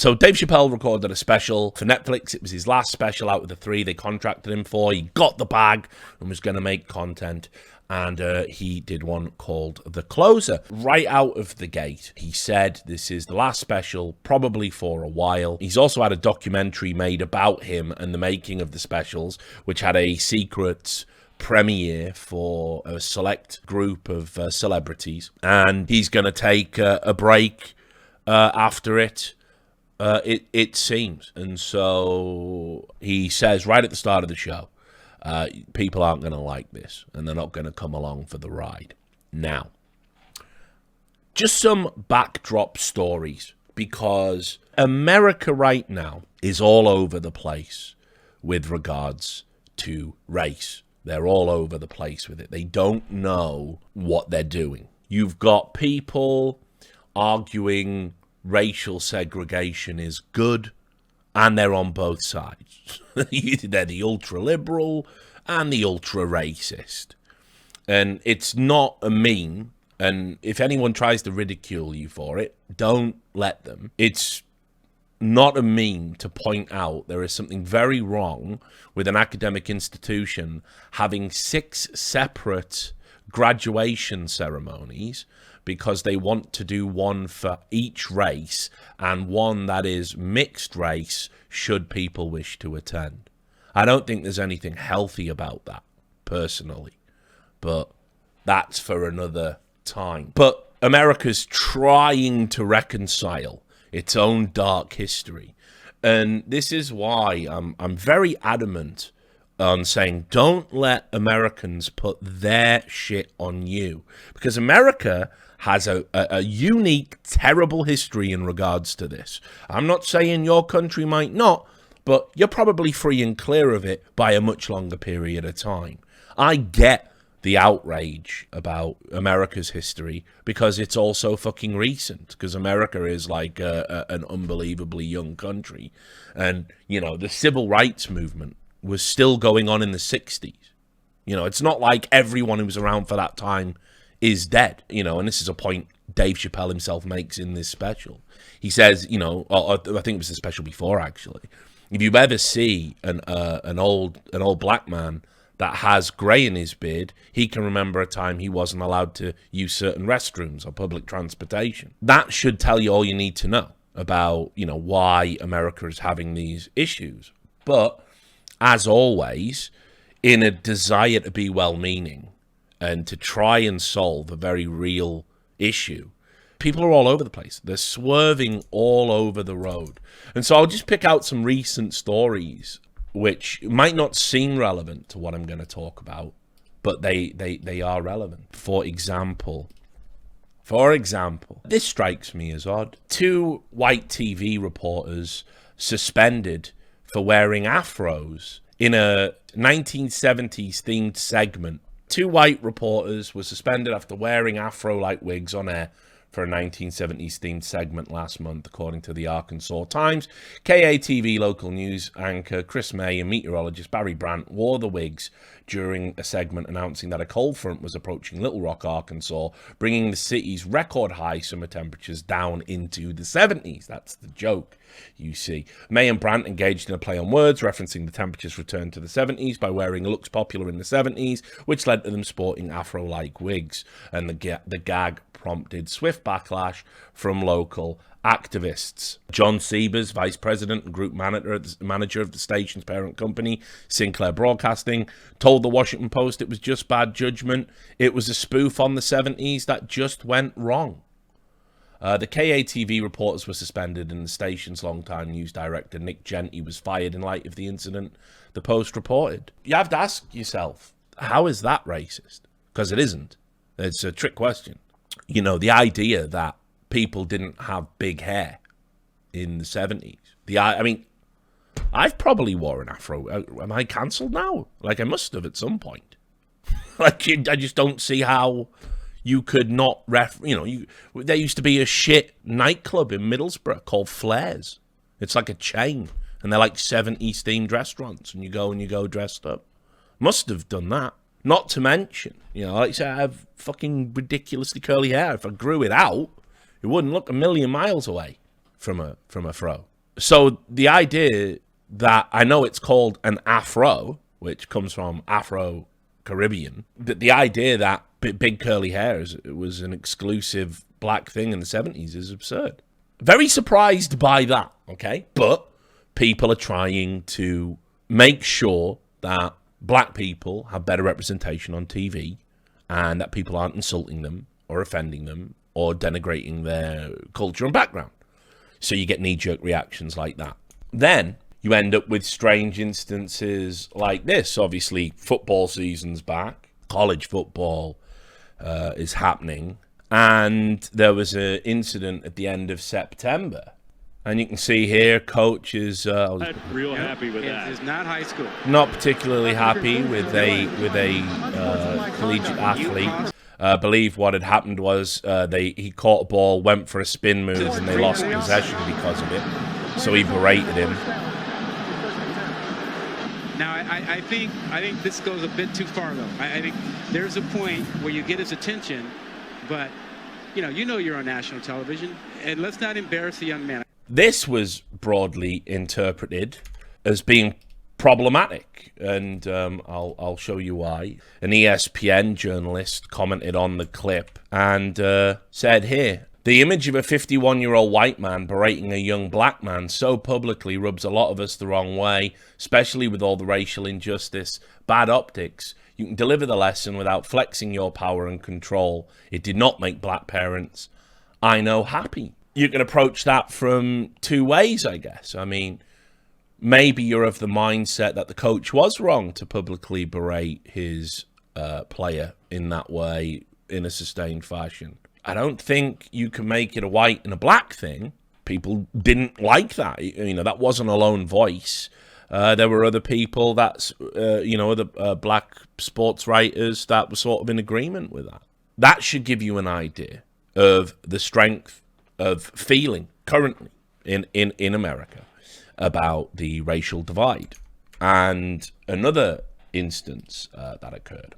So Dave Chappelle recorded a special for Netflix. It was his last special out of the 3 they contracted him for. He got the bag and was going to make content. And he did one called The Closer. Right out of the gate, he said this is the last special, probably for a while. He's also had a documentary made about him and the making of the specials, which had a secret premiere for a select group of celebrities. And he's going to take a break after it. It seems. And so he says right at the start of the show, people aren't going to like this, and they're not going to come along for the ride. Now, just some backdrop stories, because America right now is all over the place with regards to race. They're all over the place with it. They don't know what they're doing. You've got people arguing racial segregation is good, and they're on both sides. They're the ultra-liberal and the ultra-racist. And it's not a meme, and if anyone tries to ridicule you for it, don't let them. It's not a meme to point out there is something very wrong with an academic institution having 6 separate graduation ceremonies because they want to do one for each race and one that is mixed race should people wish to attend. I don't think there's anything healthy about that, personally, but that's for another time. But America's trying to reconcile its own dark history, and this is why I'm very adamant on saying don't let Americans put their shit on you, because America has a unique, terrible history in regards to this. I'm not saying your country might not, but you're probably free and clear of it by a much longer period of time. I get the outrage about America's history because it's also fucking recent, because America is like an unbelievably young country. And, you know, the civil rights movement was still going on in the 60s. You know, it's not like everyone who was around for that time is dead, you know, and this is a point Dave Chappelle himself makes in this special. He says, you know, or I think it was the special before, actually, if you ever see an old black man that has grey in his beard, he can remember a time he wasn't allowed to use certain restrooms or public transportation. That should tell you all you need to know about, you know, why America is having these issues. But as always, in a desire to be well-meaning and to try and solve a very real issue, people are all over the place. They're swerving all over the road. And so I'll just pick out some recent stories which might not seem relevant to what I'm going to talk about, but they are relevant. For example, this strikes me as odd. 2 white TV reporters suspended for wearing afros in a 1970s themed segment. 2 white reporters were suspended after wearing afro-like wigs on air for a 1970s themed segment last month, according to the Arkansas Times. KATV local news anchor Chris May and meteorologist Barry Brandt wore the wigs during a segment announcing that a cold front was approaching Little Rock, Arkansas, bringing the city's record high summer temperatures down into the 70s. That's the joke, you see. May and Brandt engaged in a play on words, referencing the temperatures return to the 70s by wearing looks popular in the 70s, which led to them sporting afro-like wigs. And the gag prompted swift backlash from local activists. John Siebers, vice president and group manager of the station's parent company, Sinclair Broadcasting, told the Washington Post it was just bad judgment. It was a spoof on the 70s that just went wrong. The KATV reporters were suspended, and the station's longtime news director, Nick Genty, was fired in light of the incident, the Post reported. You have to ask yourself, how is that racist? Because it isn't. It's a trick question. You know, the idea that people didn't have big hair in the 70s. I mean, I've probably wore an afro. Am I cancelled now? Like, I must have at some point. Like, I just don't see how you could not there used to be a shit nightclub in Middlesbrough called Flares. It's like a chain, and they're like 70s themed restaurants, and you go dressed up. Must have done that. Not to mention, you know, like I say, I have fucking ridiculously curly hair. If I grew it out, it wouldn't look a million miles away from a fro. So the idea that, I know it's called an afro, which comes from Afro-Caribbean, but the idea that big curly hair was an exclusive black thing in the 70s is absurd. Very surprised by that, okay? But people are trying to make sure that black people have better representation on TV and that people aren't insulting them or offending them or denigrating their culture and background. So you get knee-jerk reactions like that. Then you end up with strange instances like this. Obviously, football season's back. College football is happening. And there was an incident at the end of September. And you can see here, coach is real happy with that. It's not high school. Not particularly happy with a collegiate athlete. I believe what had happened was he caught a ball, went for a spin move, and they lost possession because of it. So he berated him. Now, I think this goes a bit too far, though. I think there's a point where you get his attention, but you know you're on national television, and let's not embarrass the young man. This was broadly interpreted as being problematic, and I'll show you why. An ESPN journalist commented on the clip and said here, "The image of a 51-year-old white man berating a young black man so publicly rubs a lot of us the wrong way, especially with all the racial injustice, bad optics. You can deliver the lesson without flexing your power and control. It did not make black parents, I know, happy." You can approach that from two ways, I guess. I mean, maybe you're of the mindset that the coach was wrong to publicly berate his player in that way, in a sustained fashion. I don't think you can make it a white and a black thing. People didn't like that. You know, that wasn't a lone voice. There were other people other black sports writers that were sort of in agreement with that. That should give you an idea of the strength of feeling currently in America about the racial divide. And another instance that occurred.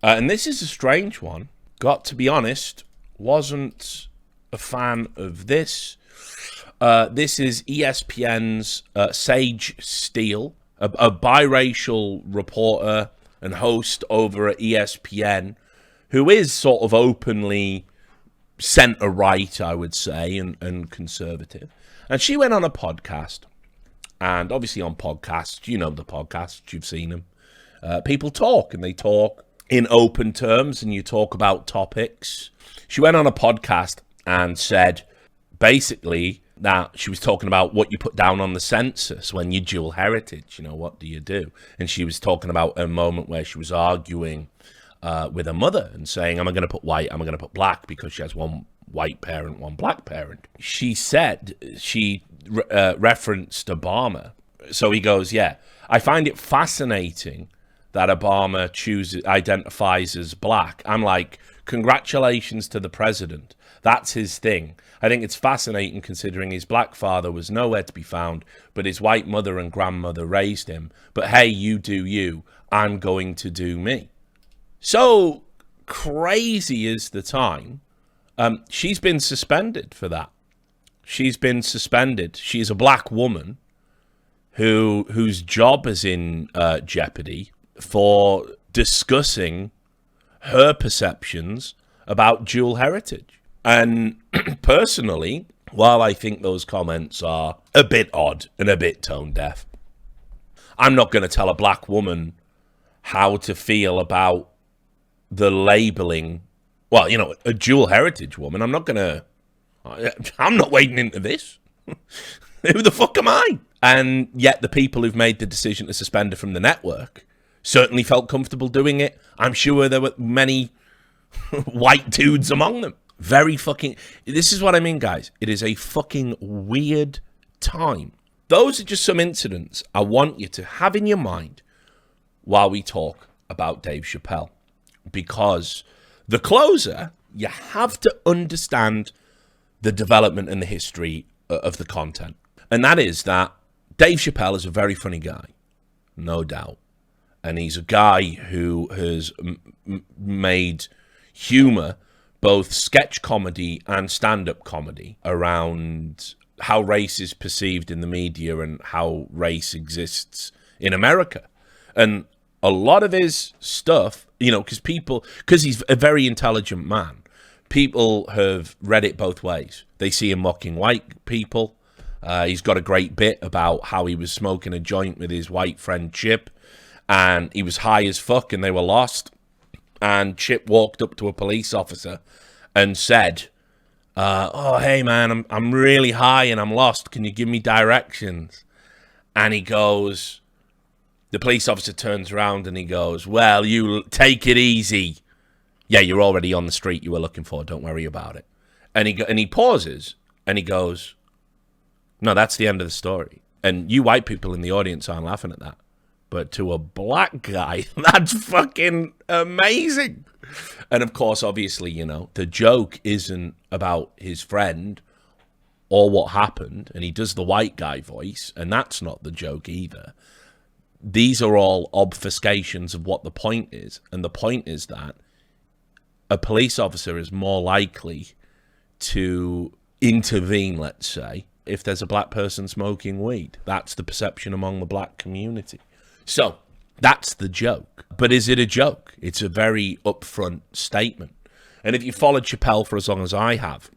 And this is a strange one. Got to be honest, wasn't a fan of this. This is ESPN's Sage Steele, a biracial reporter and host over at ESPN, who is sort of openly centre-right, I would say, and conservative. And she went on a podcast. And obviously on podcasts, you know the podcasts, you've seen them. People talk, and they talk in open terms, and you talk about topics. She went on a podcast and said, basically, that she was talking about what you put down on the census when you dual heritage. You know, what do you do? And she was talking about a moment where she was arguing with her mother and saying, am I going to put white, am I going to put black, because she has one white parent, one black parent. She said, she referenced Obama. So he goes, yeah, I find it fascinating that Obama identifies as black. I'm like, congratulations to the president. That's his thing. I think it's fascinating considering his black father was nowhere to be found, but his white mother and grandmother raised him. But hey, you do you. I'm going to do me. So crazy is the time. She's been suspended for that. She's been suspended. She's a black woman whose job is in jeopardy for discussing her perceptions about dual heritage. And personally, while I think those comments are a bit odd and a bit tone deaf, I'm not going to tell a black woman how to feel about the labeling. Well, you know, a dual heritage woman. I'm not wading into this. Who the fuck am I? And yet the people who've made the decision to suspend her from the network certainly felt comfortable doing it. I'm sure there were many white dudes among them. Very fucking... This is what I mean, guys. It is a fucking weird time. Those are just some incidents I want you to have in your mind while we talk about Dave Chappelle. Because the closer, you have to understand the development and the history of the content. And that is that Dave Chappelle is a very funny guy, no doubt. And he's a guy who has made humor, both sketch comedy and stand-up comedy, around how race is perceived in the media and how race exists in America. And a lot of his stuff, because he's a very intelligent man, people have read it both ways. They see him mocking white people. He's got a great bit about how he was smoking a joint with his white friend Chip, and he was high as fuck and they were lost. And Chip walked up to a police officer and said, oh, hey, man, I'm really high and I'm lost. Can you give me directions? And he goes, the police officer turns around and he goes, well, you take it easy. Yeah, you're already on the street you were looking for. Don't worry about it. And he pauses and he goes, no, that's the end of the story. And you white people in the audience aren't laughing at that. But to a black guy, that's fucking amazing. And of course, obviously, the joke isn't about his friend or what happened. And he does the white guy voice, and that's not the joke either. These are all obfuscations of what the point is. And the point is that a police officer is more likely to intervene, let's say, if there's a black person smoking weed. That's the perception among the black community. So that's the joke. But is it a joke? It's a very upfront statement. And if you followed Chappelle for as long as I have,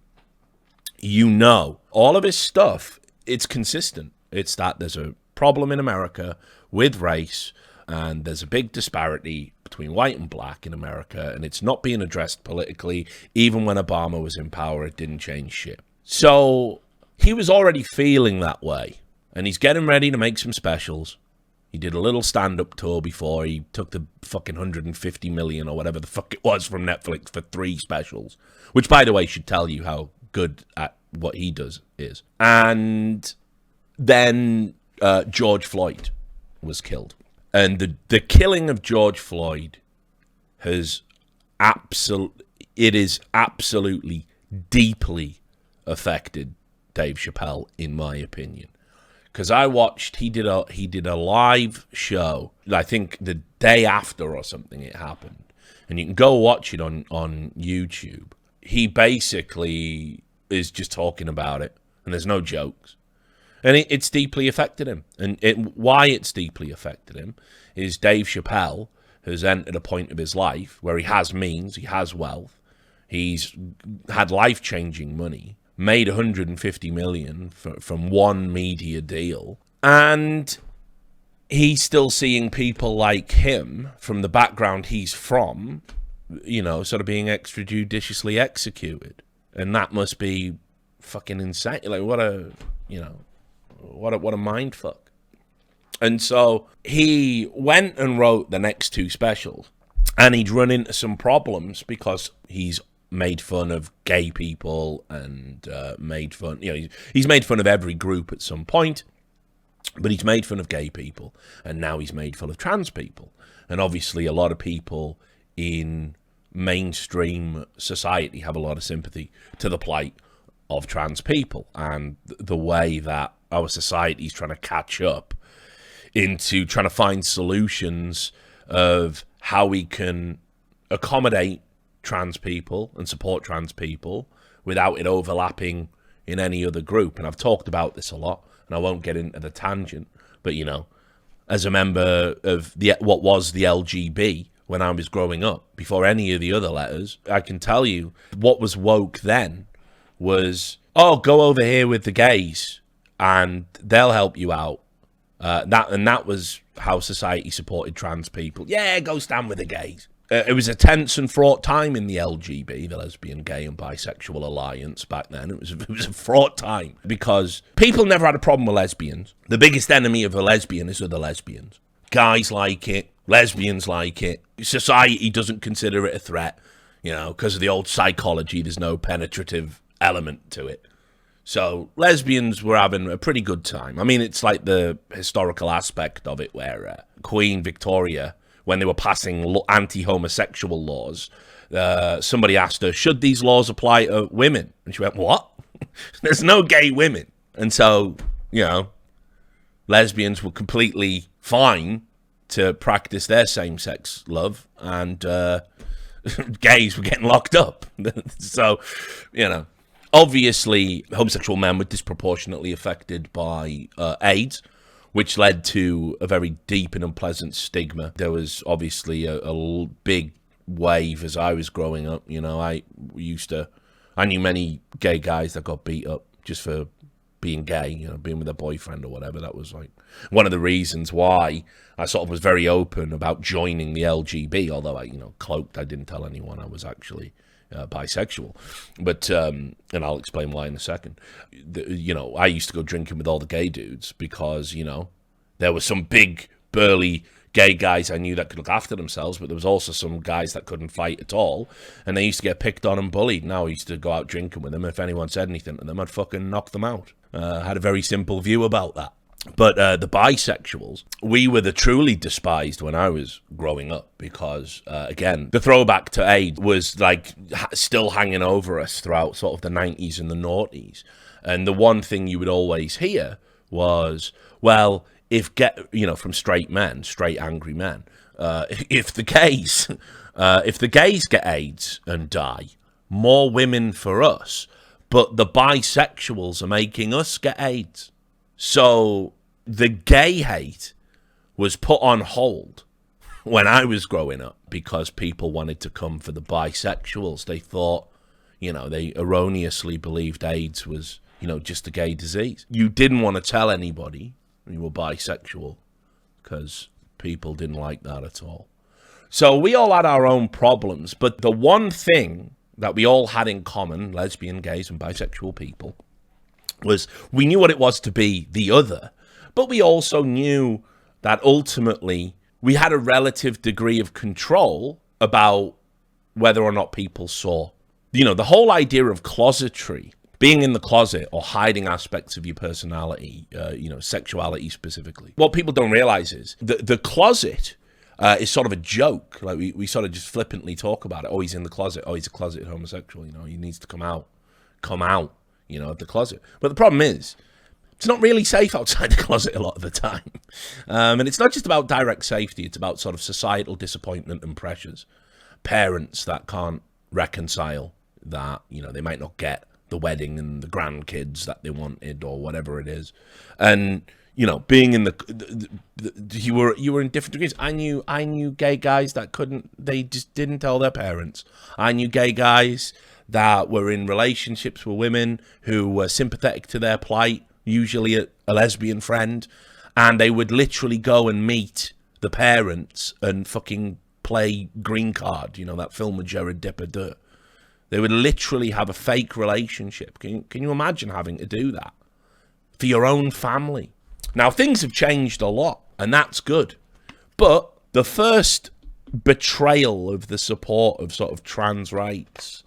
all of his stuff, it's consistent. It's that there's a problem in America with race, and there's a big disparity between white and black in America, and it's not being addressed politically. Even when Obama was in power, it didn't change shit. So he was already feeling that way, and he's getting ready to make some specials. He did a little stand-up tour before he took the fucking 150 million or whatever the fuck it was from Netflix for 3 specials, which, by the way, should tell you how good at what he does is. And then George Floyd was killed. And the killing of George Floyd is absolutely deeply affected Dave Chappelle, in my opinion. Because I watched, he did a live show, I think the day after or something it happened. And you can go watch it on YouTube. He basically is just talking about it, and there's no jokes. And it's deeply affected him. And why it's deeply affected him is Dave Chappelle has entered a point of his life where he has means, he has wealth, he's had life-changing money, made 150 million from one media deal, and he's still seeing people like him from the background he's from, sort of being extrajudiciously executed. And that must be fucking insane. Like, what a mind fuck. And so he went and wrote the next 2 specials, and he'd run into some problems because he's made fun of gay people and he's made fun of every group at some point, but he's made fun of gay people, and now he's made fun of trans people. And obviously a lot of people in mainstream society have a lot of sympathy to the plight of trans people and the way that our society is trying to catch up into trying to find solutions of how we can accommodate trans people and support trans people without it overlapping in any other group. And I've talked about this a lot, and I won't get into the tangent, but as a member of what was the LGB when I was growing up, before any of the other letters, I can tell you what was woke then was, oh, go over here with the gays and they'll help you out. That was how society supported trans people. Yeah, go stand with the gays. It was a tense and fraught time in the LGB, the lesbian, gay and bisexual alliance back then. It was a fraught time because people never had a problem with lesbians. The biggest enemy of a lesbian is other lesbians. Guys like it. Lesbians like it. Society doesn't consider it a threat, because of the old psychology. There's no penetrative element to it. So lesbians were having a pretty good time. I mean, it's like the historical aspect of it where Queen Victoria, when they were passing anti-homosexual laws, somebody asked her, should these laws apply to women? And she went, what? There's no gay women. And so, lesbians were completely fine to practice their same-sex love, and gays were getting locked up. So, Obviously, homosexual men were disproportionately affected by AIDS, which led to a very deep and unpleasant stigma. There was obviously a big wave as I was growing up. You know, I knew many gay guys that got beat up just for being gay, you know, being with their boyfriend or whatever. That was like one of the reasons why I sort of was very open about joining the LGB, although I, you know, cloaked. I didn't tell anyone I was actually bisexual. But, and I'll explain why in a second. You know, I used to go drinking with all the gay dudes because, you know, there were some big, burly gay guys I knew that could look after themselves, but there was also some guys that couldn't fight at all, and they used to get picked on and bullied. Now I used to go out drinking with them. If anyone said anything to them, I'd fucking knock them out. I had a very simple view about that. But the bisexuals, we were the truly despised when I was growing up because, again, the throwback to AIDS was like still hanging over us throughout sort of the 90s and the noughties. And the one thing you would always hear was, well, from straight men, straight angry men, if the gays get AIDS and die, more women for us, but the bisexuals are making us get AIDS. So the gay hate was put on hold when I was growing up because people wanted to come for the bisexuals. They thought, you know, they erroneously believed AIDS was, you know, just a gay disease. You didn't want to tell anybody you were bisexual because people didn't like that at all. So we all had our own problems, but the one thing that we all had in common, lesbian, gays, and bisexual people, was we knew what it was to be the other, but we also knew that ultimately we had a relative degree of control about whether or not people saw. You know, the whole idea of closetry, being in the closet or hiding aspects of your personality, sexuality specifically. What people don't realize is the closet is sort of a joke. Like we sort of just flippantly talk about it. Oh, he's in the closet. Oh, he's a closeted homosexual. You know, he needs to come out, you know, of the closet. But the problem is, it's not really safe outside the closet a lot of the time. And it's not just about direct safety. It's about sort of societal disappointment and pressures. Parents that can't reconcile that, you know, they might not get the wedding and the grandkids that they wanted or whatever it is. And, you know, being in you were in different degrees. I knew gay guys that they just didn't tell their parents. I knew gay guys that were in relationships with women who were sympathetic to their plight, usually a lesbian friend, and they would literally go and meet the parents and fucking play Green Card, you know, that film with Jared Depardieu. They would literally have a fake relationship. Can you imagine having to do that for your own family? Now, things have changed a lot, and that's good. But the first betrayal of the support of sort of trans rights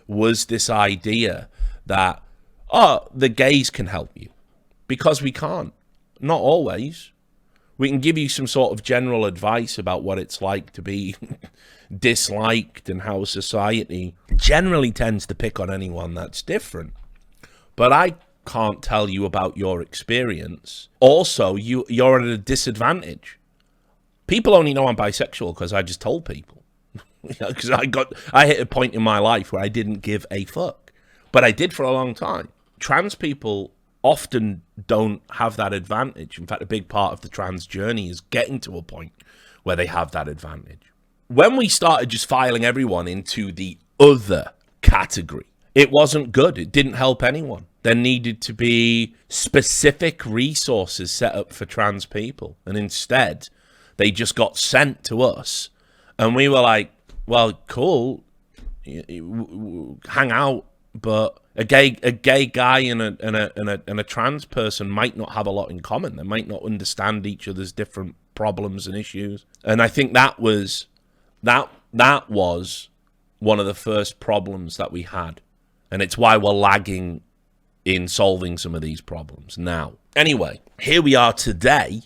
was this idea that, the gays can help you. Because we can't. Not always. We can give you some sort of general advice about what it's like to be disliked and how society generally tends to pick on anyone that's different. But I can't tell you about your experience. Also, you're at a disadvantage. People only know I'm bisexual because I just told people. Because I hit a point in my life where I didn't give a fuck. But I did for a long time. Trans people often don't have that advantage. In fact, a big part of the trans journey is getting to a point where they have that advantage. When we started just filing everyone into the other category, it wasn't good. It didn't help anyone. There needed to be specific resources set up for trans people. And instead, they just got sent to us. And we were like, well, cool, hang out, but a gay guy and a trans person might not have a lot in common. They might not understand each other's different problems and issues. And I think that was one of the first problems that we had. And it's why we're lagging in solving some of these problems now. Anyway, here we are today.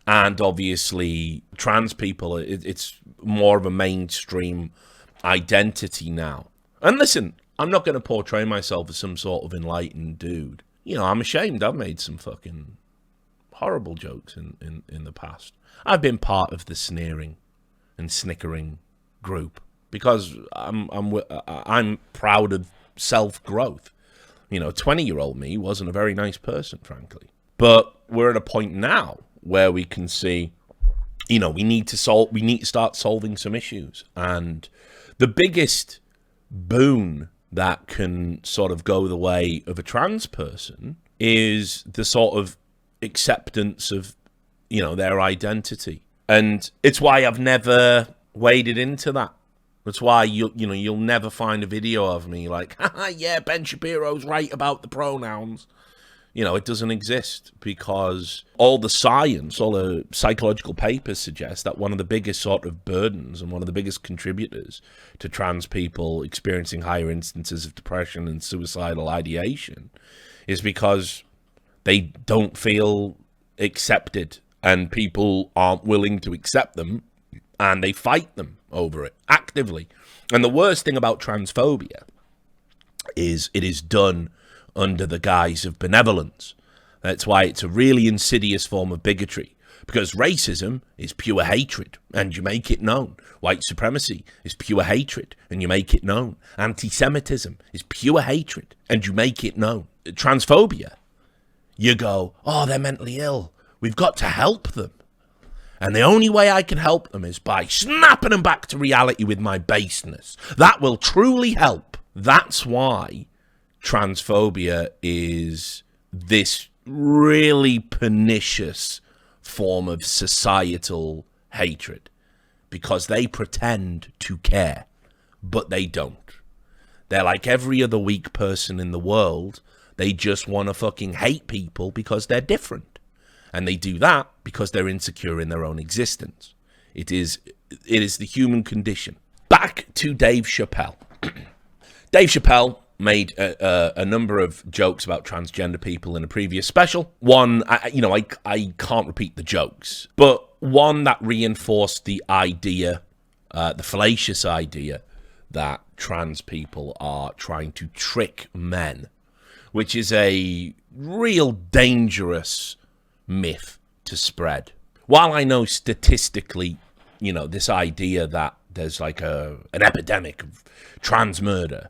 And obviously, trans people, it's more of a mainstream identity now. And listen, I'm not going to portray myself as some sort of enlightened dude. You know, I'm ashamed. I've made some fucking horrible jokes in the past. I've been part of the sneering and snickering group because I'm proud of self-growth. 20-year-old me wasn't a very nice person, frankly. But we're at a point now where we can see, we need to start solving some issues. And the biggest boon that can sort of go the way of a trans person is the sort of acceptance of, their identity. And it's why I've never waded into that. That's why you'll never find a video of me like, haha, yeah, Ben Shapiro's right about the pronouns. It doesn't exist, because all the science, all the psychological papers suggest that one of the biggest sort of burdens and one of the biggest contributors to trans people experiencing higher instances of depression and suicidal ideation is because they don't feel accepted, and people aren't willing to accept them, and they fight them over it actively. And the worst thing about transphobia is it is done under the guise of benevolence. That's why it's a really insidious form of bigotry, because racism is pure hatred, and you make it known. White supremacy is pure hatred, and you make it known. Anti-Semitism is pure hatred, and you make it known. Transphobia, you go, oh, they're mentally ill, we've got to help them. And the only way I can help them is by snapping them back to reality with my baseness. That will truly help. That's why transphobia is this really pernicious form of societal hatred, because they pretend to care, but they don't. They're like every other weak person in the world. They just want to fucking hate people because they're different. And they do that because they're insecure in their own existence. It is the human condition. Back to Dave Chappelle. Dave Chappelle made a number of jokes about transgender people in a previous special. One, I can't repeat the jokes, but one that reinforced the idea, the fallacious idea, that trans people are trying to trick men, which is a real dangerous myth to spread. While I know statistically, this idea that there's like an epidemic of trans murder,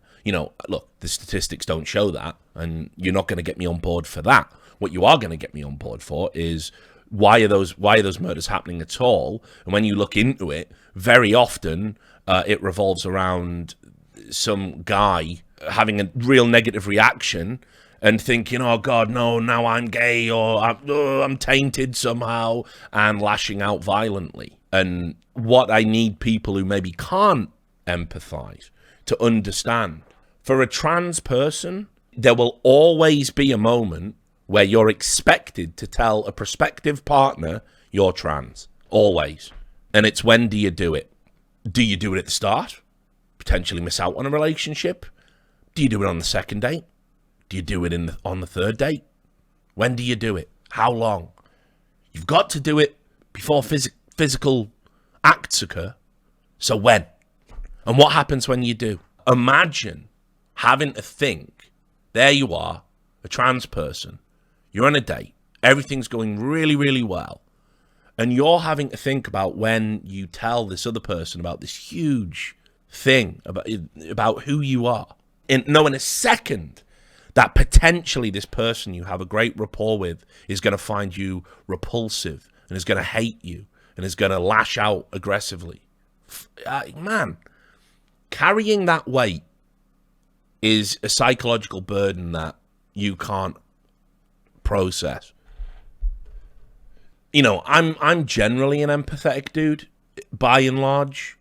look, the statistics don't show that, and you're not going to get me on board for that. What you are going to get me on board for is why are those murders happening at all? And when you look into it, very often it revolves around some guy having a real negative reaction and thinking, oh God, no, now I'm gay, or I'm tainted somehow, and lashing out violently. And what I need people who maybe can't empathize to understand, for a trans person, there will always be a moment where you're expected to tell a prospective partner you're trans. Always. And it's, when do you do it? Do you do it at the start? Potentially miss out on a relationship? Do you do it on the second date? Do you do it on the third date? When do you do it? How long? You've got to do it before physical acts occur. So when? And what happens when you do? Imagine having to think, there you are, a trans person, you're on a date, everything's going really, really well, and you're having to think about when you tell this other person about this huge thing, about who you are, and knowing a second that potentially this person you have a great rapport with is going to find you repulsive and is going to hate you and is going to lash out aggressively. Man, carrying that weight is a psychological burden that you can't process. I'm generally an empathetic dude, by and large,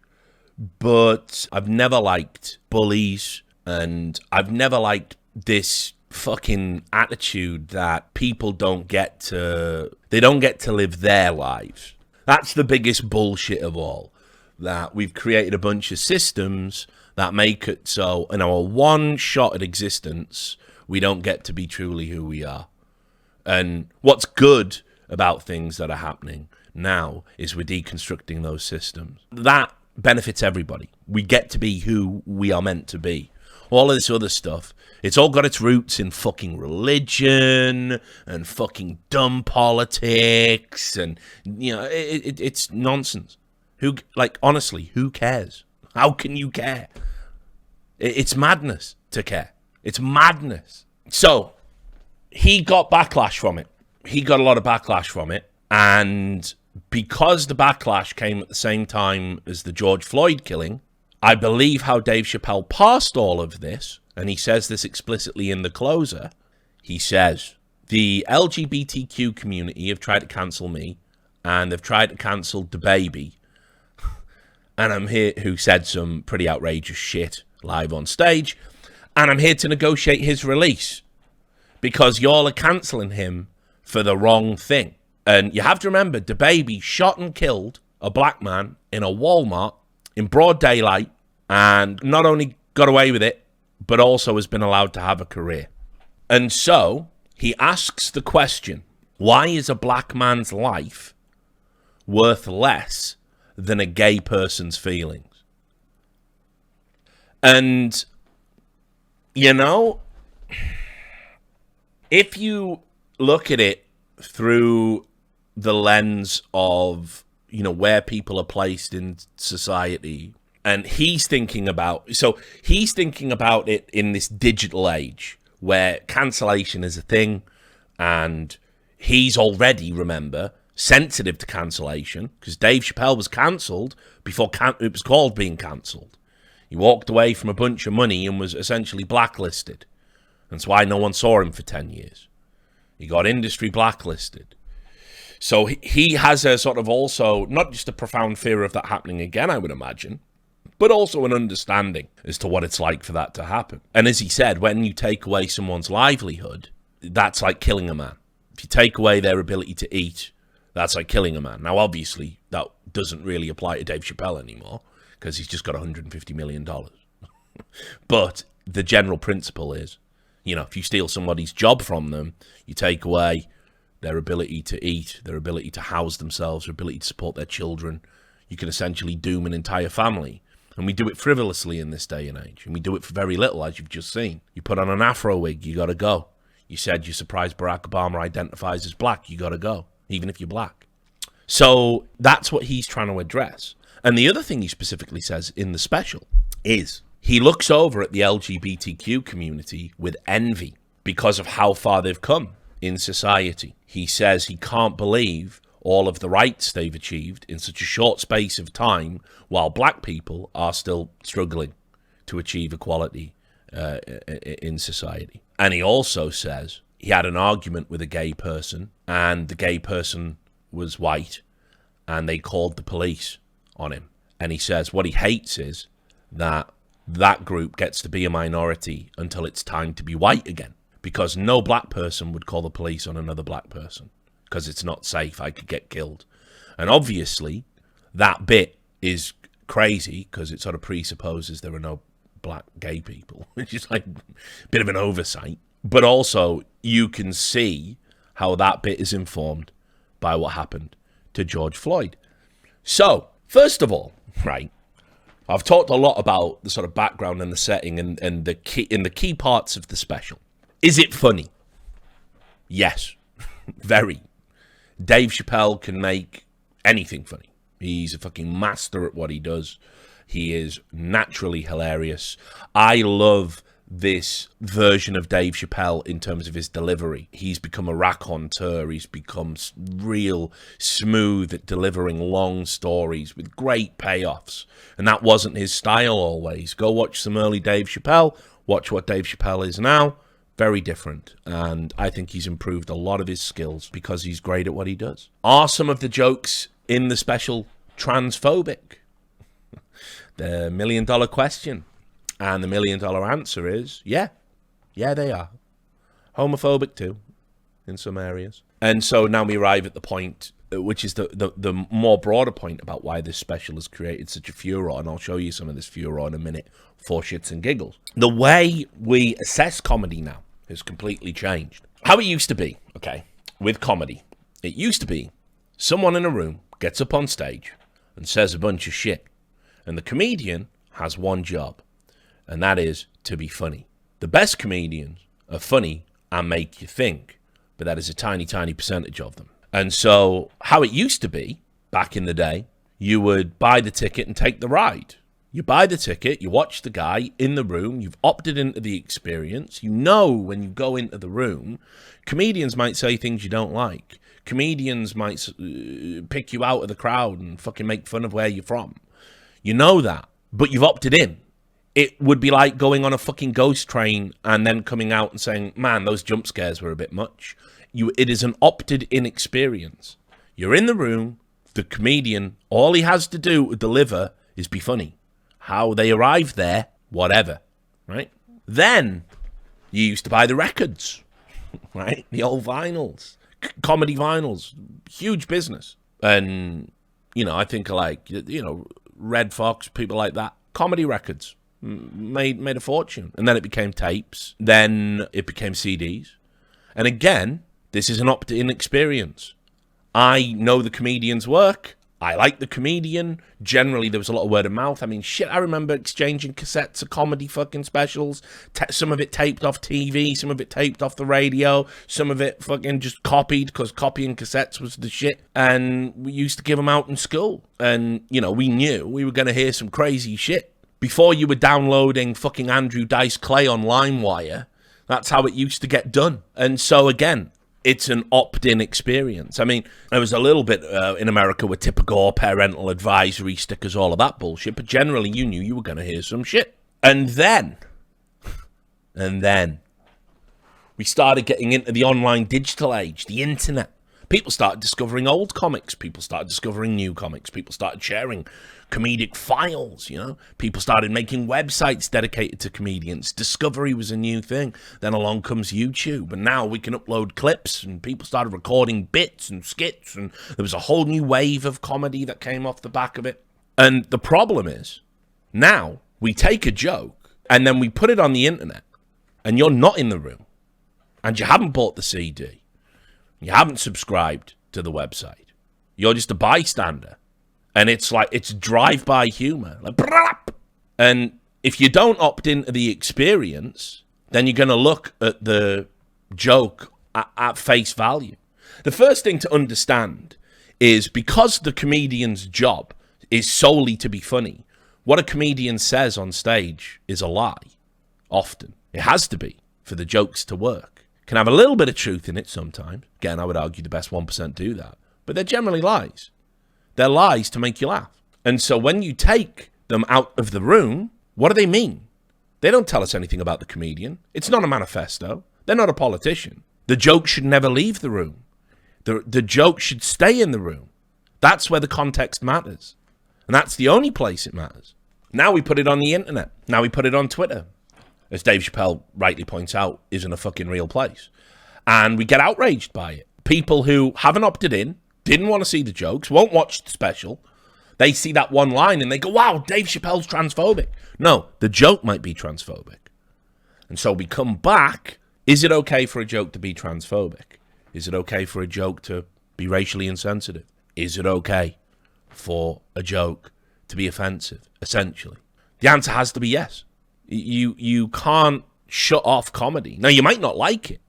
but I've never liked bullies, and I've never liked this fucking attitude that people don't get to live their lives. That's the biggest bullshit of all, that we've created a bunch of systems that make it so in our one shot at existence, we don't get to be truly who we are. And what's good about things that are happening now is we're deconstructing those systems. That benefits everybody. We get to be who we are meant to be. All of this other stuff, it's all got its roots in fucking religion and fucking dumb politics, and it's nonsense. Honestly, who cares? How can you care? It's madness to care. It's madness. So he got backlash from it. He got a lot of backlash from it. And because the backlash came at the same time as the George Floyd killing, I believe how Dave Chappelle passed all of this, and he says this explicitly in the closer. He says, the LGBTQ community have tried to cancel me, and they've tried to cancel DaBaby. And I'm here, who said some pretty outrageous shit live on stage, and I'm here to negotiate his release because y'all are cancelling him for the wrong thing. And you have to remember, DaBaby shot and killed a black man in a Walmart in broad daylight, and not only got away with it, but also has been allowed to have a career. And so he asks the question, why is a black man's life worth less than a gay person's feelings? And, you know, if you look at it through the lens of, you know, where people are placed in society, and he's thinking about it in this digital age where cancellation is a thing, and he's already, remember, sensitive to cancellation, because Dave Chappelle was cancelled before it was called being cancelled. He walked away from a bunch of money and was essentially blacklisted. That's why no one saw him for 10 years. He got industry blacklisted. So he has a sort of also, not just a profound fear of that happening again, I would imagine, but also an understanding as to what it's like for that to happen. And as he said, when you take away someone's livelihood, that's like killing a man. If you take away their ability to eat, that's like killing a man. Now, obviously, that doesn't really apply to Dave Chappelle anymore because he's just got $150 million. But the general principle is, you know, if you steal somebody's job from them, you take away their ability to eat, their ability to house themselves, their ability to support their children, you can essentially doom an entire family. And we do it frivolously in this day and age. And we do it for very little, as you've just seen. You put on an Afro wig, you got to go. You said you're surprised Barack Obama identifies as black, you got to go, even if you're black. So that's what he's trying to address. And the other thing he specifically says in the special is he looks over at the LGBTQ community with envy because of how far they've come in society. He says he can't believe all of the rights they've achieved in such a short space of time while black people are still struggling to achieve equality in society. And he also says he had an argument with a gay person, and the gay person was white, and they called the police on him. And he says what he hates is that that group gets to be a minority until it's time to be white again, because no black person would call the police on another black person because it's not safe. I could get killed. And obviously that bit is crazy because it sort of presupposes there are no black gay people, which is like a bit of an oversight. But also you can see how that bit is informed by what happened to George Floyd. So first of all, right, I've talked a lot about the sort of background and the setting and the key parts of the special. Is it funny? Yes, very. Dave Chappelle can make anything funny. He's a fucking master at what he does. He is naturally hilarious. I love this version of Dave Chappelle in terms of his delivery. He's become a raconteur. He's become real smooth at delivering long stories with great payoffs. And that wasn't his style always. Go watch some early Dave Chappelle. Watch what Dave Chappelle is now. Very different. And I think he's improved a lot of his skills because he's great at what he does. Are some of the jokes in the special transphobic? The $1 million question. And the $1 million answer is, yeah, they are. Homophobic too, in some areas. And so now we arrive at the point, which is the more broader point about why this special has created such a furor, and I'll show you some of this furor in a minute for shits and giggles. The way we assess comedy now has completely changed. How it used to be, okay, with comedy, it used to be someone in a room gets up on stage and says a bunch of shit, and the comedian has one job, and that is to be funny. The best comedians are funny and make you think, but that is a tiny, tiny percentage of them. And so how it used to be back in the day, you would buy the ticket and take the ride. You buy the ticket, you watch the guy in the room, you've opted into the experience. You know when you go into the room, comedians might say things you don't like. Comedians might pick you out of the crowd and fucking make fun of where you're from. You know that, but you've opted in. It would be like going on a fucking ghost train and then coming out and saying, man, those jump scares were a bit much. It is an opted-in experience. You're in the room, the comedian, all he has to do to deliver is be funny. How they arrived there, whatever, right? Then you used to buy the records, right? The old vinyls, comedy vinyls, huge business. And, I think like, Red Fox, people like that, comedy records. Made a fortune. And then it became tapes. Then it became CDs. And again, this is an opt-in experience. I know the comedian's work. I like the comedian. Generally, there was a lot of word of mouth. I mean, shit, I remember exchanging cassettes of comedy fucking specials. Some of it taped off TV. Some of it taped off the radio. Some of it fucking just copied because copying cassettes was the shit. And we used to give them out in school. And, we knew we were going to hear some crazy shit. Before you were downloading fucking Andrew Dice Clay on LimeWire, that's how it used to get done. And so, again, it's an opt-in experience. I mean, there was a little bit in America with typical parental advisory stickers, all of that bullshit, but generally you knew you were going to hear some shit. And then, we started getting into the online digital age, the internet. People started discovering old comics. People started discovering new comics. People started sharing comedic files, People started making websites dedicated to comedians. Discovery was a new thing. Then along comes YouTube. And now we can upload clips. And people started recording bits and skits. And there was a whole new wave of comedy that came off the back of it. And the problem is, now we take a joke and then we put it on the internet. And you're not in the room. And you haven't bought the CD. You haven't subscribed to the website. You're just a bystander. And it's like, it's drive-by humor. Like, brap! And if you don't opt into the experience, then you're going to look at the joke at face value. The first thing to understand is because the comedian's job is solely to be funny, what a comedian says on stage is a lie. Often. It has to be for the jokes to work. Can have a little bit of truth in it sometimes. Again, I would argue the best 1% do that. But they're generally lies. They're lies to make you laugh. And so when you take them out of the room, what do they mean? They don't tell us anything about the comedian. It's not a manifesto. They're not a politician. The joke should never leave the room. The joke should stay in the room. That's where the context matters. And that's the only place it matters. Now we put it on the internet. Now we put it on Twitter. As Dave Chappelle rightly points out, isn't a fucking real place. And we get outraged by it. People who haven't opted in, didn't want to see the jokes, won't watch the special. They see that one line and they go, wow, Dave Chappelle's transphobic. No, the joke might be transphobic. And so we come back, is it okay for a joke to be transphobic? Is it okay for a joke to be racially insensitive? Is it okay for a joke to be offensive, essentially? The answer has to be yes. You can't shut off comedy. Now, you might not like it.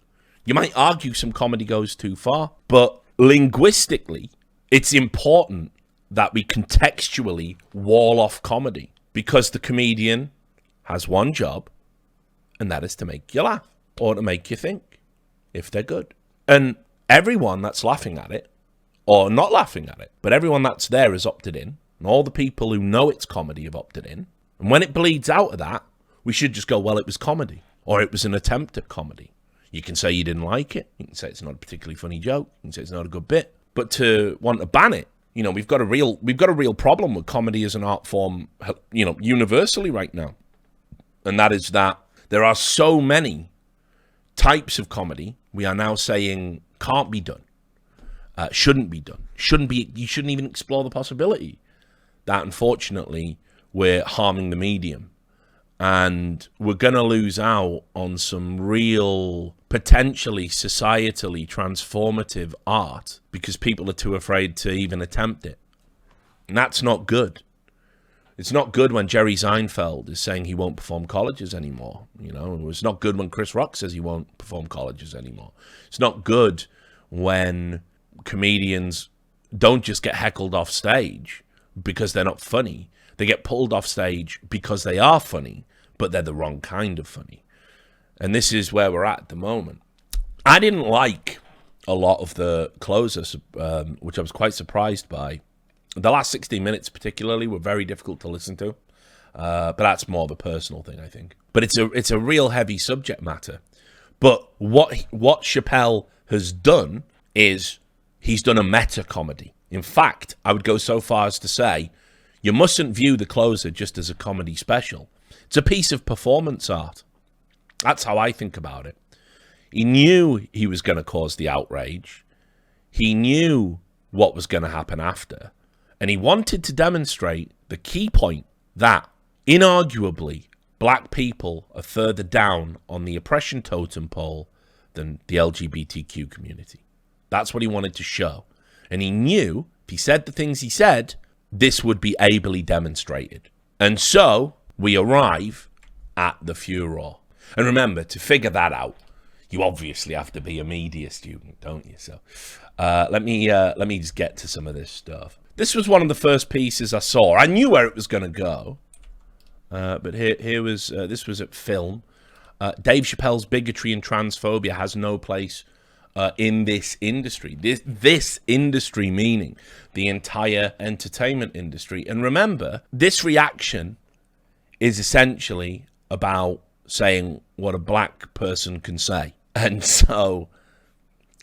You might argue some comedy goes too far. But linguistically, it's important that we contextually wall off comedy. Because the comedian has one job, and that is to make you laugh. Or to make you think, if they're good. And everyone that's laughing at it, or not laughing at it, but everyone that's there has opted in. And all the people who know it's comedy have opted in. And when it bleeds out of that, we should just go, well, it was comedy, or it was an attempt at comedy. You can say you didn't like it. You can say it's not a particularly funny joke. You can say it's not a good bit. But to want to ban it, we've got a real problem with comedy as an art form, universally right now. And that is that there are so many types of comedy we are now saying can't be done, shouldn't be done, you shouldn't even explore the possibility that, unfortunately, we're harming the medium. And we're going to lose out on some real, potentially societally transformative art because people are too afraid to even attempt it. And that's not good. It's not good when Jerry Seinfeld is saying he won't perform colleges anymore. It's not good when Chris Rock says he won't perform colleges anymore. It's not good when comedians don't just get heckled off stage because they're not funny. They get pulled off stage because they are funny, but they're the wrong kind of funny. And this is where we're at the moment. I didn't like a lot of the closers, which I was quite surprised by. The last 16 minutes particularly were very difficult to listen to. But that's more of a personal thing, I think. But it's a real heavy subject matter. But what Chappelle has done is he's done a meta comedy. In fact, I would go so far as to say you mustn't view The Closer just as a comedy special. It's a piece of performance art. That's how I think about it. He knew he was going to cause the outrage. He knew what was going to happen after. And he wanted to demonstrate the key point that, inarguably, black people are further down on the oppression totem pole than the LGBTQ community. That's what he wanted to show. And he knew if he said the things he said, this would be ably demonstrated. And so we arrive at the furor. And remember, to figure that out, you obviously have to be a media student, don't you? So let me just get to some of this stuff. This was one of the first pieces I saw. I knew where it was going to go. But here was this was at Film. Dave Chappelle's bigotry and transphobia has no place in this industry. This industry meaning the entire entertainment industry. And remember, this reaction is essentially about saying what a black person can say. And so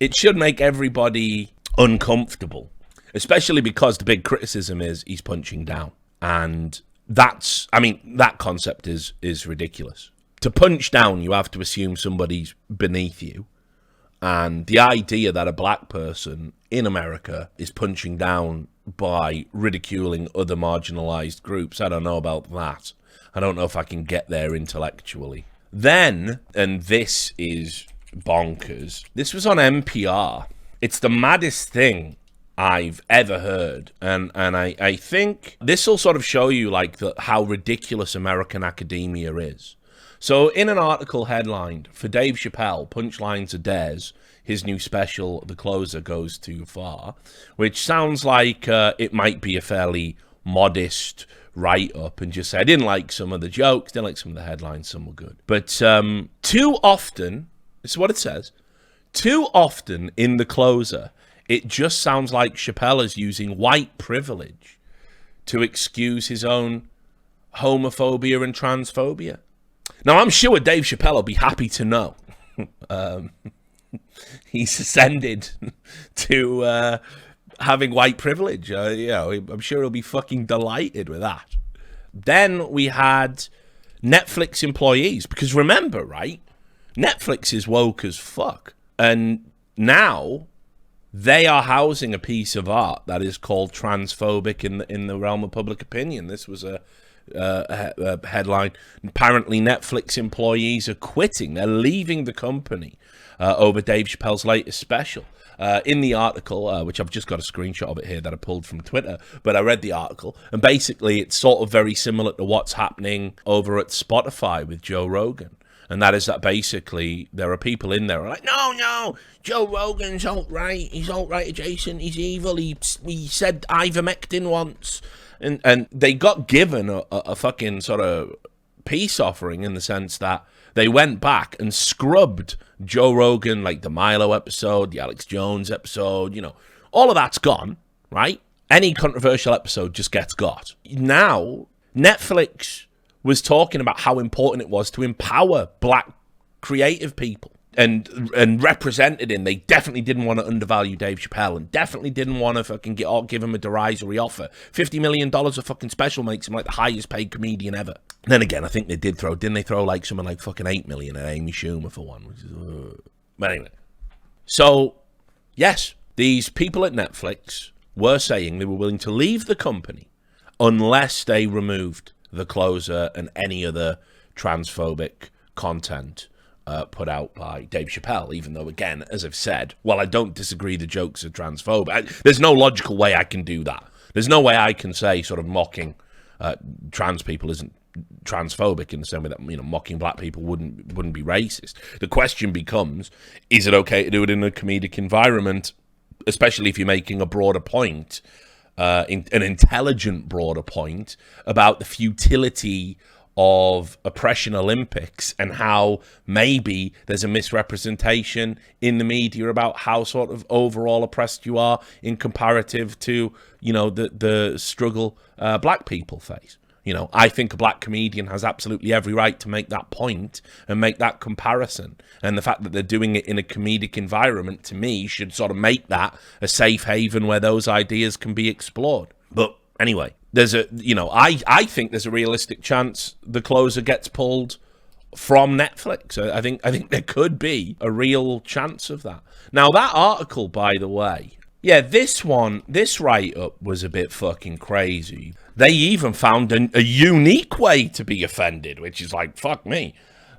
it should make everybody uncomfortable, especially because the big criticism is he's punching down. And that concept is ridiculous. To punch down, you have to assume somebody's beneath you. And the idea that a black person in America is punching down by ridiculing other marginalized groups, I don't know about that. I don't know if I can get there intellectually. Then, and this is bonkers, this was on NPR. It's the maddest thing I've ever heard, and I think this will sort of show you like how ridiculous American academia is. So in an article headlined, "For Dave Chappelle, Punchlines are Dares, his new special, The Closer, goes too far," which sounds like it might be a fairly modest write-up and just say, I didn't like some of the jokes, didn't like some of the headlines, some were good. But too often, this is what it says, too often in The Closer, it just sounds like Chappelle is using white privilege to excuse his own homophobia and transphobia. Now, I'm sure Dave Chappelle will be happy to know. He's ascended to having white privilege. I'm sure he'll be fucking delighted with that. Then we had Netflix employees. Because remember, right? Netflix is woke as fuck. And now they are housing a piece of art that is called transphobic in the realm of public opinion. This was a headline. Apparently Netflix employees are quitting. They're leaving the company over Dave Chappelle's latest special. In the article, which I've just got a screenshot of it here that I pulled from Twitter, but I read the article, and basically it's sort of very similar to what's happening over at Spotify with Joe Rogan. And that is that basically there are people in there who are like, no, Joe Rogan's alt-right, he's alt-right adjacent, he's evil, he said ivermectin once. And they got given a fucking sort of peace offering in the sense that they went back and scrubbed Joe Rogan, like the Milo episode, the Alex Jones episode, all of that's gone, right? Any controversial episode just gets got. Now, Netflix was talking about how important it was to empower black creative people and represented in. They definitely didn't want to undervalue Dave Chappelle and definitely didn't want to fucking give him a derisory offer. $50 million a fucking special makes him like the highest paid comedian ever. And then again, I think didn't they throw like someone like fucking $8 million at Amy Schumer for one, which is, but anyway. So, yes, these people at Netflix were saying they were willing to leave the company unless they removed The Closer and any other transphobic content put out by Dave Chappelle, even though, again, as I've said, while I don't disagree the jokes are transphobic, there's no logical way I can do that. There's no way I can say sort of mocking trans people isn't transphobic in the same way that mocking black people wouldn't be racist. The question becomes, is it okay to do it in a comedic environment, especially if you're making a broader point an intelligent, broader point about the futility of oppression Olympics and how maybe there's a misrepresentation in the media about how sort of overall oppressed you are in comparative to, you know, the struggle black people face. You know, I think a black comedian has absolutely every right to make that point and make that comparison. And the fact that they're doing it in a comedic environment, to me, should sort of make that a safe haven where those ideas can be explored. But anyway, there's a, you know, I think there's a realistic chance The Closer gets pulled from Netflix. I think there could be a real chance of that. Now, that article, by the way, yeah, this write-up was a bit fucking crazy. They even found a unique way to be offended, which is like, fuck me.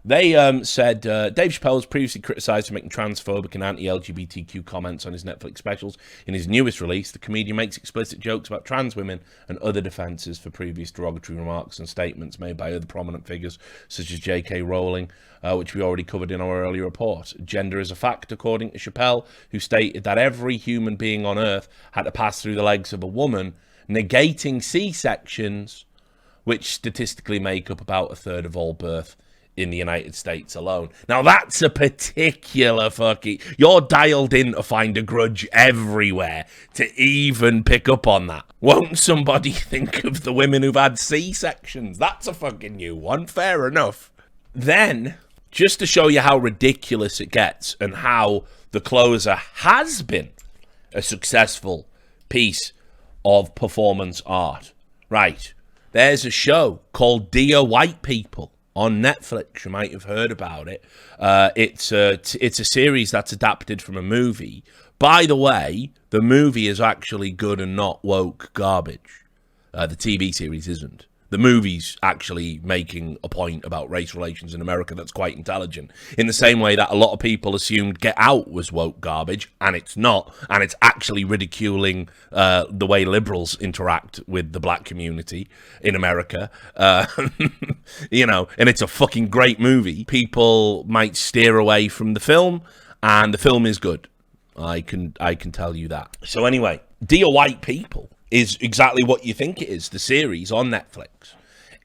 They said, Dave Chappelle was previously criticised for making transphobic and anti-LGBTQ comments on his Netflix specials. In his newest release, the comedian makes explicit jokes about trans women and other defences for previous derogatory remarks and statements made by other prominent figures, such as J.K. Rowling, which we already covered in our earlier report. Gender is a fact, according to Chappelle, who stated that every human being on Earth had to pass through the legs of a woman, negating C-sections, which statistically make up about a third of all birth in the United States alone. Now, that's a particular fucking... You're dialed in to find a grudge everywhere to even pick up on that. Won't somebody think of the women who've had C-sections? That's a fucking new one. Fair enough. Then, just to show you how ridiculous it gets and how The Closer has been a successful piece of performance art. Right. There's a show called Dear White People on Netflix. You might have heard about it. It's a series that's adapted from a movie. By the way, the movie is actually good and not woke garbage. The TV series isn't. The movie's actually making a point about race relations in America that's quite intelligent. In the same way that a lot of people assumed Get Out was woke garbage, and it's not. And it's actually ridiculing the way liberals interact with the black community in America. You know, and it's a fucking great movie. People might steer away from the film, and the film is good. I can tell you that. So anyway, Dear White People is exactly what you think it is, the series on Netflix.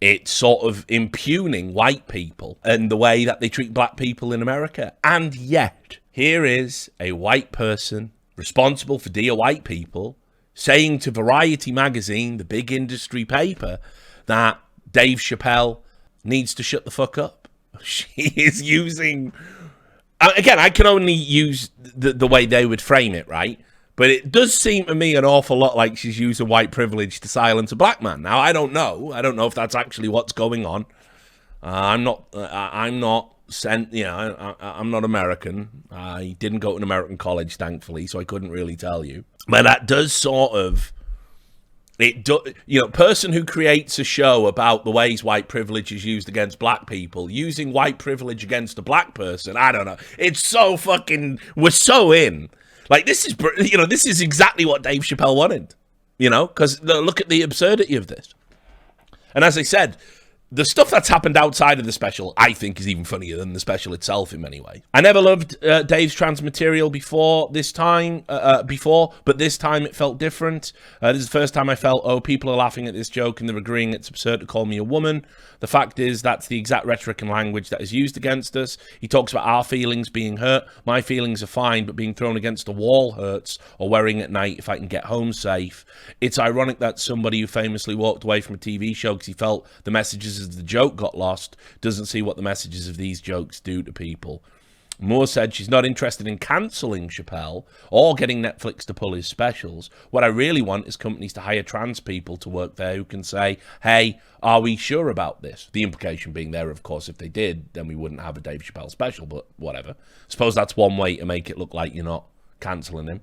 It's sort of impugning white people and the way that they treat black people in America. And yet, here is a white person responsible for Dear White People saying to Variety magazine, the big industry paper, that Dave Chappelle needs to shut the fuck up. She is using... Again, I can only use the way they would frame it, right? But it does seem to me an awful lot like she's using white privilege to silence a black man. Now, I don't know. I don't know if that's actually what's going on. I'm not sent, you know, I'm not American. I didn't go to an American college, thankfully, so I couldn't really tell you. But that does sort of, person who creates a show about the ways white privilege is used against black people, using white privilege against a black person, I don't know. It's so fucking, we're so in. Like, this is exactly what Dave Chappelle wanted, you know, because look at the absurdity of this. And as I said, the stuff that's happened outside of the special, I think, is even funnier than the special itself in many ways. I never loved Dave's trans material before, but this time it felt different. This is the first time I felt, oh, people are laughing at this joke and they're agreeing it's absurd to call me a woman. The fact is, that's the exact rhetoric and language that is used against us. He talks about our feelings being hurt. My feelings are fine, but being thrown against a wall hurts, or worrying at night if I can get home safe. It's ironic that somebody who famously walked away from a TV show because he felt the messages of the joke got lost doesn't see what the messages of these jokes do to people. Moore said she's not interested in cancelling Chappelle or getting Netflix to pull his specials. What I really want is companies to hire trans people to work there who can say, hey, are we sure about this? The implication being there, of course, if they did, then we wouldn't have a Dave Chappelle special, but whatever. Suppose that's one way to make it look like you're not cancelling him.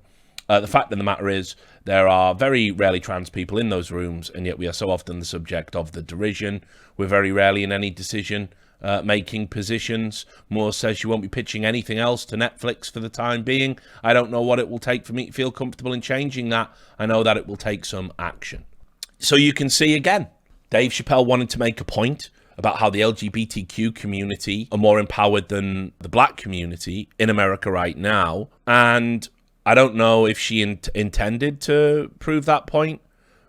The fact of the matter is, there are very rarely trans people in those rooms, and yet we are so often the subject of the derision. We're very rarely in any decision-making positions. Moore says she won't be pitching anything else to Netflix for the time being. I don't know what it will take for me to feel comfortable in changing that. I know that it will take some action. So you can see again, Dave Chappelle wanted to make a point about how the LGBTQ community are more empowered than the black community in America right now, and I don't know if she intended to prove that point,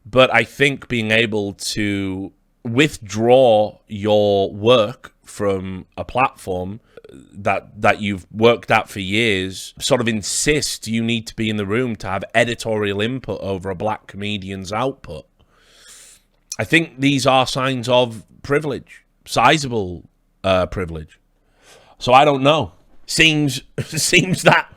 But I think being able to withdraw your work from a platform that you've worked at for years, sort of insist you need to be in the room to have editorial input over a black comedian's output. I think these are signs of privilege, sizable privilege. So I don't know. Seems that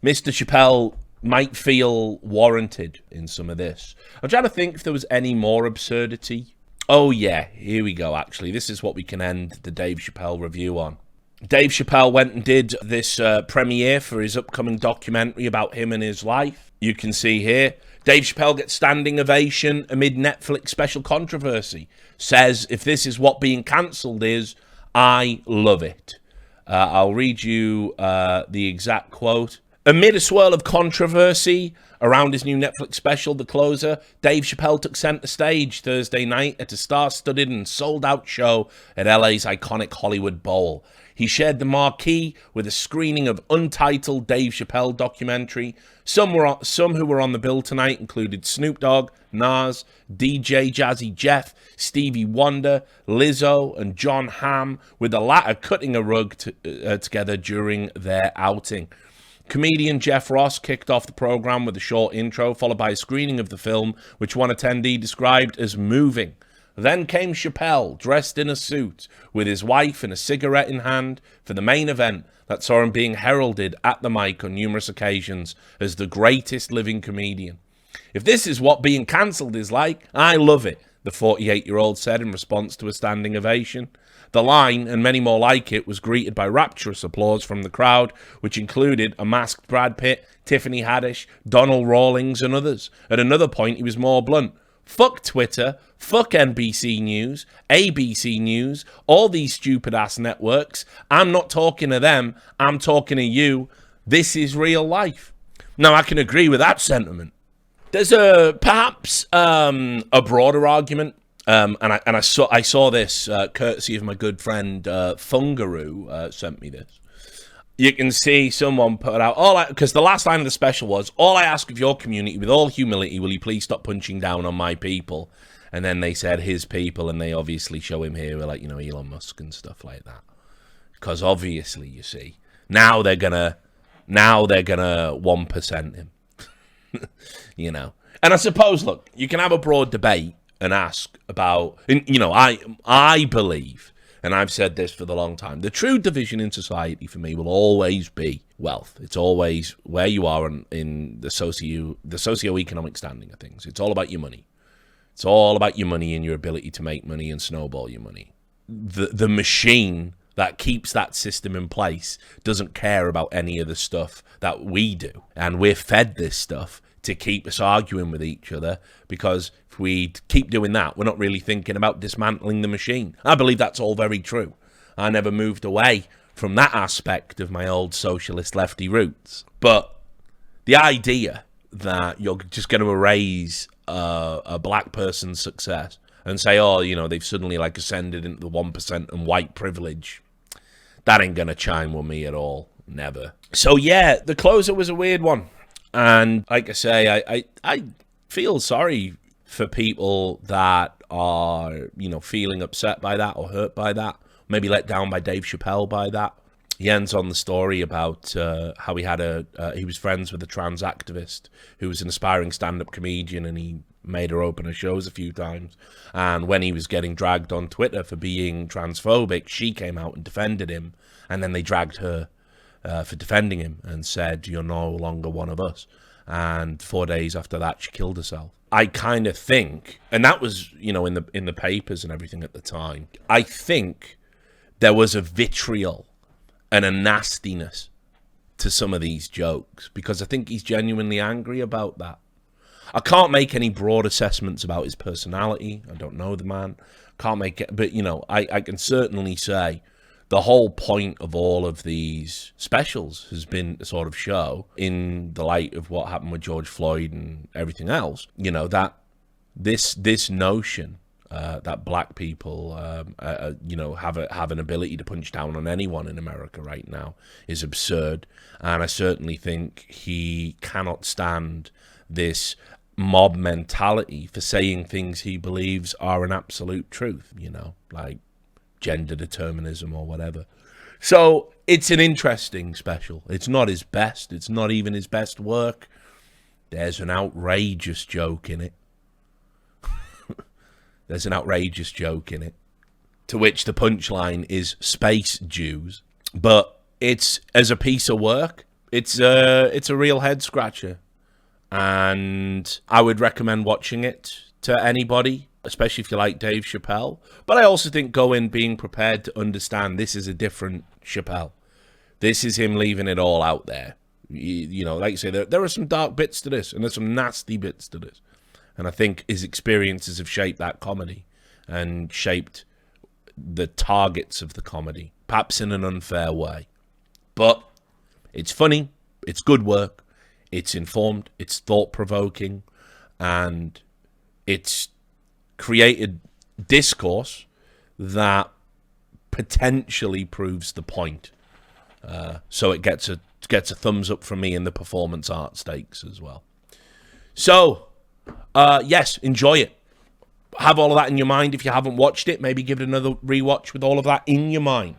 Mr. Chappelle might feel warranted in some of this. I'm trying to think if there was any more absurdity. Oh yeah, here we go, actually. This is what we can end the Dave Chappelle review on. Dave Chappelle went and did this premiere for his upcoming documentary about him and his life. You can see here, Dave Chappelle gets standing ovation amid Netflix special controversy. Says, if this is what being cancelled is, I love it. I'll read you the exact quote. Amid a swirl of controversy around his new Netflix special, The Closer, Dave Chappelle took center stage Thursday night at a star-studded and sold-out show at LA's iconic Hollywood Bowl. He shared the marquee with a screening of untitled Dave Chappelle documentary. Some who were on the bill tonight included Snoop Dogg, Nas, DJ Jazzy Jeff, Stevie Wonder, Lizzo, and John Hamm, with the latter cutting a rug together during their outing. Comedian Jeff Ross kicked off the program with a short intro, followed by a screening of the film, which one attendee described as moving. Then came Chappelle, dressed in a suit, with his wife and a cigarette in hand, for the main event that saw him being heralded at the mic on numerous occasions as the greatest living comedian. If this is what being cancelled is like, I love it, the 48-year-old said in response to a standing ovation. The line, and many more like it, was greeted by rapturous applause from the crowd, which included a masked Brad Pitt, Tiffany Haddish, Donald Rawlings, and others. At another point, he was more blunt. Fuck Twitter, fuck NBC News, ABC News, all these stupid-ass networks. I'm not talking to them, I'm talking to you. This is real life. Now, I can agree with that sentiment. There's perhaps a broader argument, and I saw this courtesy of my good friend Fungaroo sent me this. You can see someone put out, because the last line of the special was, all I ask of your community, with all humility, will you please stop punching down on my people? And then they said his people, and they obviously show him here, like, Elon Musk and stuff like that. Because obviously, you see, now they're gonna 1% him. And I suppose, look, you can have a broad debate and ask about, I believe, and I've said this for the long time, the true division in society for me will always be wealth. It's always where you are in the socioeconomic standing of things. It's all about your money. It's all about your money and your ability to make money and snowball your money. The machine that keeps that system in place doesn't care about any of the stuff that we do. And we're fed this stuff to keep us arguing with each other, because if we keep doing that, we're not really thinking about dismantling the machine. I believe that's all very true. I never moved away from that aspect of my old socialist lefty roots. But the idea that you're just going to erase a black person's success and say, they've suddenly ascended into the 1% and white privilege, that ain't going to chime with me at all. Never. So yeah, The Closer was a weird one. And like I say, I feel sorry for people that are, feeling upset by that or hurt by that, maybe let down by Dave Chappelle by that. He ends on the story about how he was friends with a trans activist who was an aspiring stand-up comedian, and he made her open her shows a few times. And when he was getting dragged on Twitter for being transphobic, she came out and defended him, and then they dragged her for defending him and said, you're no longer one of us. And 4 days after that, she killed herself. I kind of think, and that was, in the papers and everything at the time, I think there was a vitriol and a nastiness to some of these jokes, because I think he's genuinely angry about that. I can't make any broad assessments about his personality. I don't know the man. Can't make it, but, I can certainly say the whole point of all of these specials has been to sort of show, in the light of what happened with George Floyd and everything else, that this notion that black people, have an ability to punch down on anyone in America right now is absurd. And I certainly think he cannot stand this mob mentality for saying things he believes are an absolute truth, you know, like gender determinism or whatever. So it's an interesting special. It's not his best. It's not even his best work. There's an outrageous joke in it. There's an outrageous joke in it, to which the punchline is space Jews. But it's, as a piece of work, it's a real head scratcher. And I would recommend watching it to anybody, especially if you like Dave Chappelle. But I also think go in being prepared to understand this is a different Chappelle. This is him leaving it all out there. You know, like you say, there are some dark bits to this, and there's some nasty bits to this. And I think his experiences have shaped that comedy and shaped the targets of the comedy, perhaps in an unfair way. But it's funny, it's good work. It's informed, it's thought-provoking, and it's created discourse that potentially proves the point. So it gets a thumbs up from me in the performance art stakes as well. So, yes, enjoy it. Have all of that in your mind. If you haven't watched it, maybe give it another rewatch with all of that in your mind.